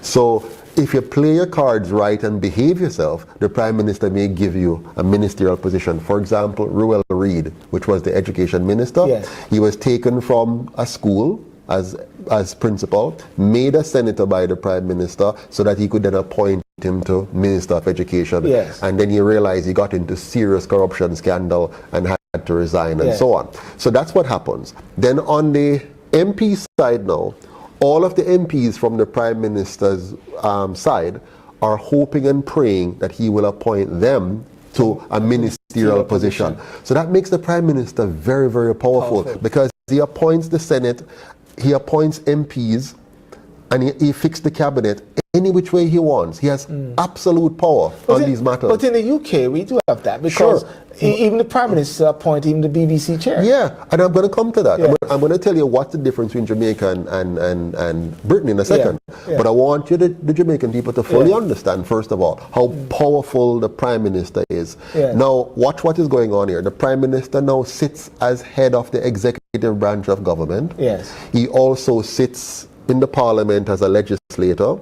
So if you play your cards right and behave yourself, the Prime Minister may give you a ministerial position. For example, Ruel Reid, which was the education minister, he was taken from a school as principal, made a senator by the Prime Minister so that he could then appoint him to Minister of Education. And then he realized he got into serious corruption scandal and had to resign and so on. So that's what happens. Then on the MP side now, all of the MPs from the Prime Minister's side are hoping and praying that he will appoint them to a ministerial position. So that makes the Prime Minister very, very powerful because he appoints the Senate, he appoints MPs, and he fixes the cabinet any which way he wants. He has absolute power on these matters. But in the UK, we do have that because even the Prime Minister appoints even the BBC chair. And I'm going to come to that. I'm going to tell you what's the difference between Jamaica and Britain in a second. But I want you, the Jamaican people, to fully understand, first of all, how powerful the Prime Minister is. Now, watch what is going on here. The Prime Minister now sits as head of the executive branch of government. He also sits in the Parliament as a legislator.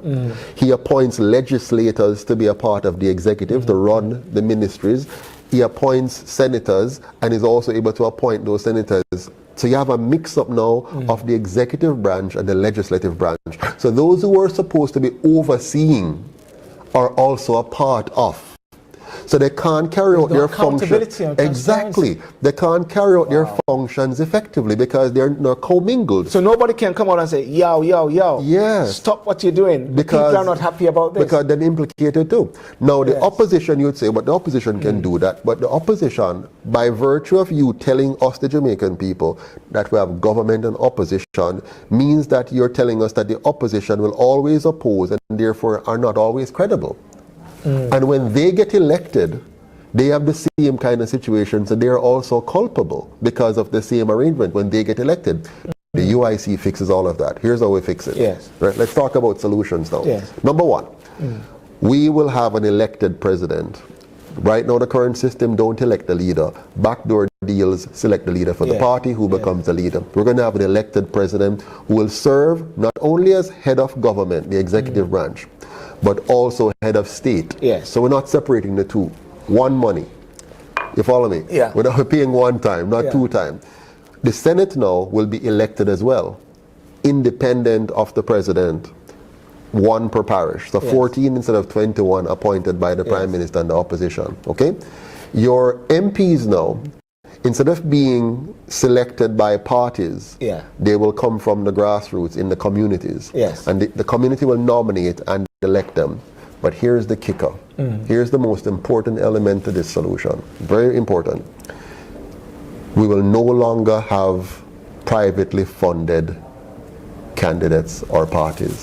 He appoints legislators to be a part of the executive to run the ministries. He appoints senators and is also able to appoint those senators. So you have a mix-up now of the executive branch and the legislative branch. So those who are supposed to be overseeing are also a part of. So they can't carry out their functions. Exactly. They can't carry out their functions effectively because they're commingled. So nobody can come out and say, yo, stop what you're doing. Because people are not happy about this. Because they're implicated too. Now the opposition, you'd say, but the opposition can do that. But the opposition, by virtue of you telling us, the Jamaican people, that we have government and opposition, means that you're telling us that the opposition will always oppose and therefore are not always credible. And when they get elected, they have the same kind of situation, so they're also culpable because of the same arrangement when they get elected. The UIC fixes all of that. Here's how we fix it. Right? Let's talk about solutions now. Number one, we will have an elected president. Right now, the current system don't elect the leader. Backdoor deals select the leader for the party who becomes the leader. We're going to have an elected president who will serve not only as head of government, the executive branch, but also head of state. So we're not separating the two. One money. You follow me? We're not paying one time, not two times. The Senate now will be elected as well, independent of the president, one per parish. So 14 instead of 21 appointed by the Prime Minister and the opposition. Okay? Your MPs now, instead of being selected by parties, they will come from the grassroots in the communities. And the community will nominate and elect them. But here's the kicker. Here's the most important element to this solution. Very important. We will no longer have privately funded candidates or parties.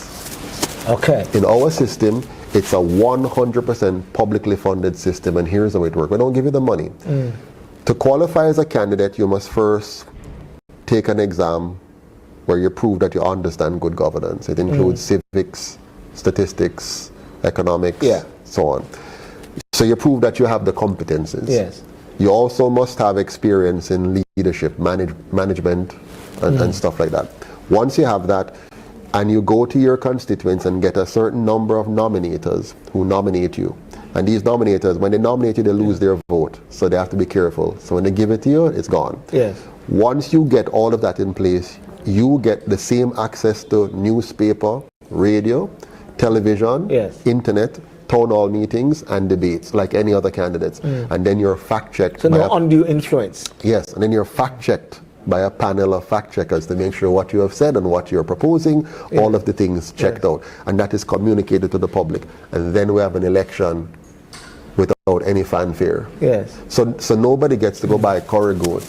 Okay. In our system, it's a 100% publicly funded system, and here's how it works. We don't give you the money. To qualify as a candidate, you must first take an exam where you prove that you understand good governance. It includes civics, statistics, economics, so on. So you prove that you have the competences. Yes. You also must have experience in leadership, management, and stuff like that. Once you have that, and you go to your constituents and get a certain number of nominators who nominate you. And these nominators, when they nominate you, they lose their vote. So they have to be careful. So when they give it to you, it's gone. Yes. Once you get all of that in place, you get the same access to newspaper, radio, television, internet, town hall meetings, and debates like any other candidates. And then you're fact-checked. So no undue influence. Yes, and then you're fact-checked by a panel of fact checkers to make sure what you have said and what you're proposing, all of the things checked out, and that is communicated to the public, and then we have an election without any fanfare. Yes. So nobody gets to go buy curry goat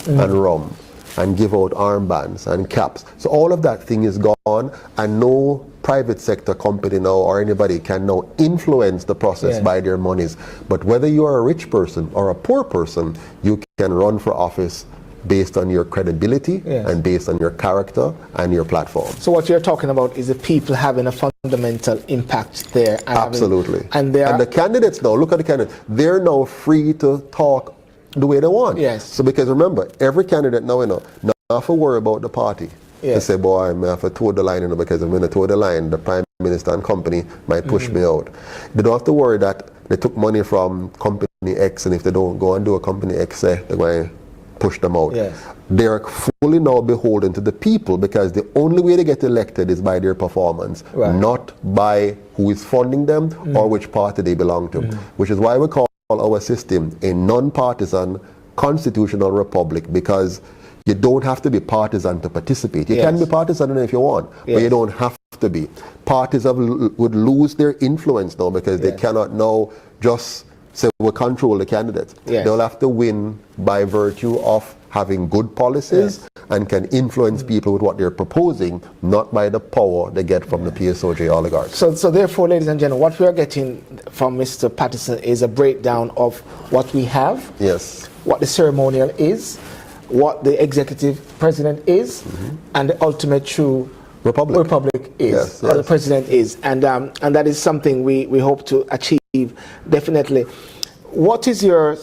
and rum and give out armbands and caps. So all of that thing is gone, and no private sector company now or anybody can now influence the process by their monies. But whether you are a rich person or a poor person, you can run for office based on your credibility and based on your character and your platform. So what you're talking about is the people having a fundamental impact there. And absolutely. And the candidates now, look at the candidates, they're now free to talk the way they want. Yes. So because remember, every candidate now, not have to worry about the party. They say, boy, I have to toe the line, because I'm going to toe the line, the Prime Minister and company might push me out. They don't have to worry that they took money from company X, and if they don't go and do a company X, they're going to push them out. Yes. They're fully now beholden to the people, because the only way they get elected is by their performance, not by who is funding them or which party they belong to, which is why we call our system a non-partisan constitutional republic, because you don't have to be partisan to participate. You can be partisan if you want, but you don't have to be. Parties would lose their influence now, because they cannot now just say we control the candidates. They'll have to win by virtue of having good policies and can influence people with what they're proposing, not by the power they get from the Psoj oligarchs. So therefore, ladies and gentlemen, what we are getting from Mr. Patterson is a breakdown of what we have, what the ceremonial is, what the executive president is, and the ultimate true republic is, or the president is, and that is something we hope to achieve definitely. What is your,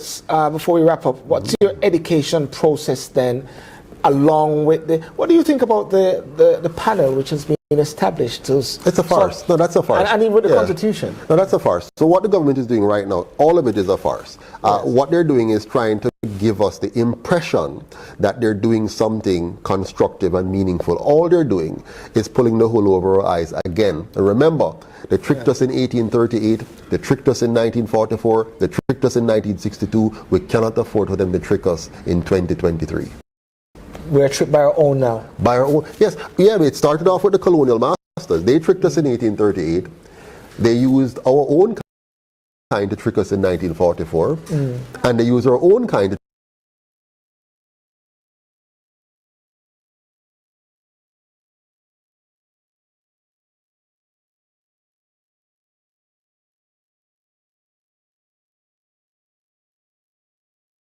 before we wrap up, what's your education process then, along with the, what do you think about the panel which has been established? It's a farce. No, that's a farce. And even with the Constitution. No, that's a farce. So what the government is doing right now, all of it is a farce. What they're doing is trying to give us the impression that they're doing something constructive and meaningful. All they're doing is pulling the wool over our eyes again. And remember, they tricked us in 1838, they tricked us in 1944, they tricked us in 1962. We cannot afford for them to trick us in 2023. We're tricked by our own now. By our own, yes. Yeah, it started off with the colonial masters. They tricked us in 1838. They used our own kind to trick us in 1944. And they used our own kind to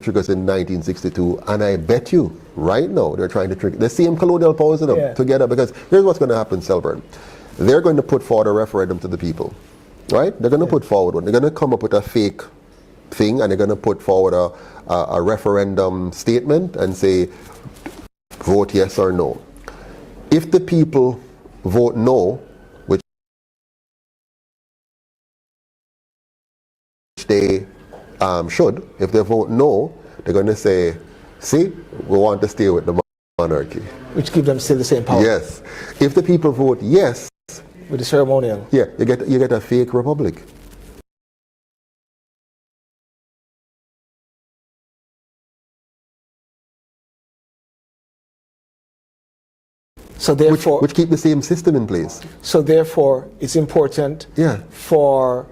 trick us in 1962, and I bet you right now they're trying to trick the same colonial powers in them together, because here's what's going to happen, Selburn. They're going to put forward a referendum to the people, right? They're going to put forward one. They're going to come up with a fake thing, and they're going to put forward a referendum statement and say, vote yes or no. If the people vote no, which they should, if they vote no, they're going to say, see, we want to stay with the monarchy. Which gives them still the same power. Yes. If the people vote yes, with the ceremonial. Yeah, you get a fake republic. So therefore, which keep the same system in place. So therefore, it's important for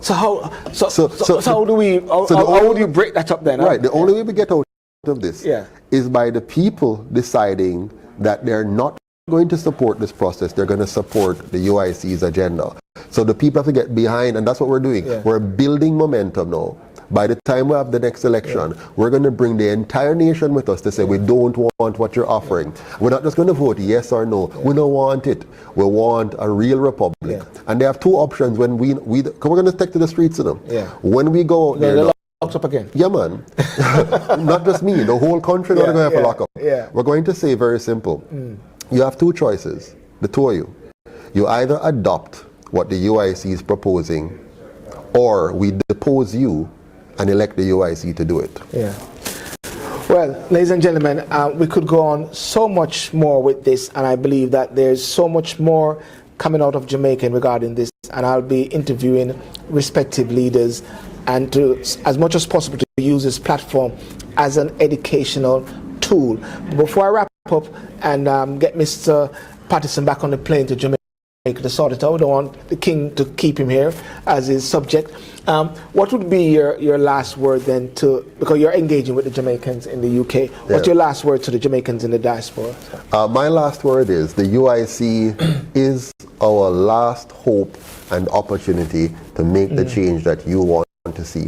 So how do you break that up then? Right. The only way we get out of this Yeah. is by the people deciding that they're not going to support this process. They're going to support the UIC's agenda. So the people have to get behind, and that's what we're doing. Yeah. We're building momentum now. By the time we have the next election, we're going to bring the entire nation with us to say we don't want what you're offering. We're not just going to vote yes or no. We don't want it. We want a real republic. And they have two options when we're going to take to the streets of them. Yeah. When we go out there, locked up again. yeah, man. Not just me. The whole country not going to have to lock up. Yeah. We're going to say very simple. You have two choices, the two of you. You either adopt what the UIC is proposing, or we depose you and elect the UIC to do it. Yeah. Well, ladies and gentlemen, we could go on so much more with this, and I believe that there's so much more coming out of Jamaica regarding this, and I'll be interviewing respective leaders and to, as much as possible, to use this platform as an educational tool. Before I wrap up and get Mr. Patterson back on the plane to Jamaica to sort it out, we don't want the king to keep him here as his subject. What would be your last word then because you're engaging with the Jamaicans in the UK, what's your last word to the Jamaicans in the diaspora? My last word is the UIC is our last hope and opportunity to make the change that you want to see.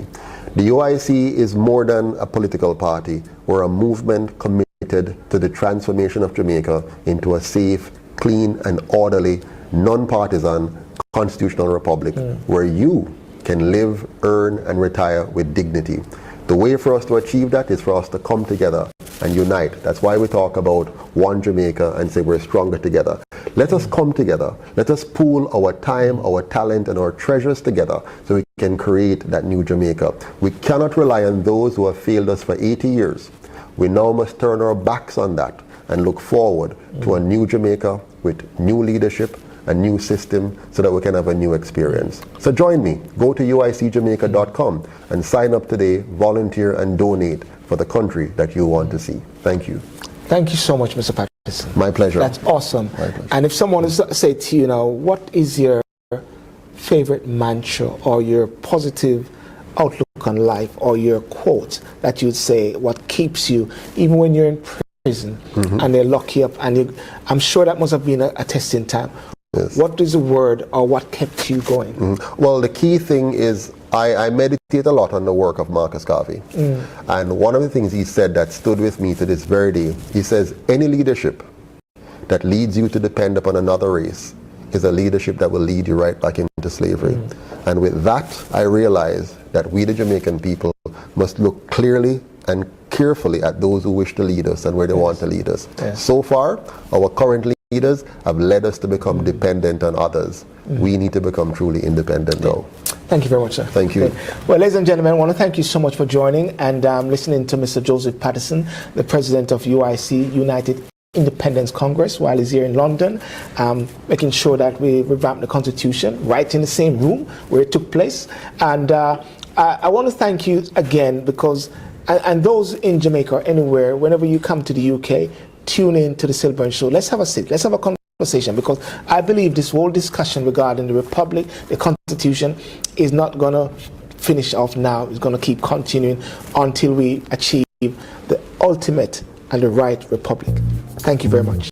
The UIC is more than a political party. We're a movement committed to the transformation of Jamaica into a safe, clean and orderly, non-partisan constitutional republic where you can live, earn and retire with dignity. The way for us to achieve that is for us to come together and unite. That's why we talk about one Jamaica and say we're stronger together. Let us come together. Let us pool our time, our talent and our treasures together so we can create that new Jamaica. We cannot rely on those who have failed us for 80 years. We now must turn our backs on that and look forward to a new Jamaica with new leadership, a new system, so that we can have a new experience. So join me. Go to uicjamaica.com and sign up today, volunteer and donate for the country that you want to see. Thank you. Thank you so much, Mr. Patterson. My pleasure. That's awesome. My pleasure. And if someone is to say to you now, what is your favorite mantra or your positive outlook on life or your quote that you'd say, what keeps you, even when you're in prison and they lock you up, and I'm sure that must have been a testing time. Yes. What is the word or what kept you going? Well, the key thing is I meditate a lot on the work of Marcus Garvey. And one of the things he said that stood with me to this very day, he says, any leadership that leads you to depend upon another race is a leadership that will lead you right back into slavery. And with that, I realized that we, the Jamaican people, must look clearly and carefully at those who wish to lead us and where they want to lead us. So far, our current leaders have led us to become dependent on others. We need to become truly independent now. Thank you very much, sir. Thank you. Well, ladies and gentlemen, I want to thank you so much for joining and listening to Mr. Joseph Patterson, the president of UIC, United Independence Congress, while he's here in London, making sure that we revamp the Constitution right in the same room where it took place. And I want to thank you again because, and those in Jamaica or anywhere, whenever you come to the UK, tune in to the Silburn Show. Let's have a sit. Let's have a conversation, because I believe this whole discussion regarding the Republic, the Constitution, is not going to finish off now. It's going to keep continuing until we achieve the ultimate and the right Republic. Thank you very much.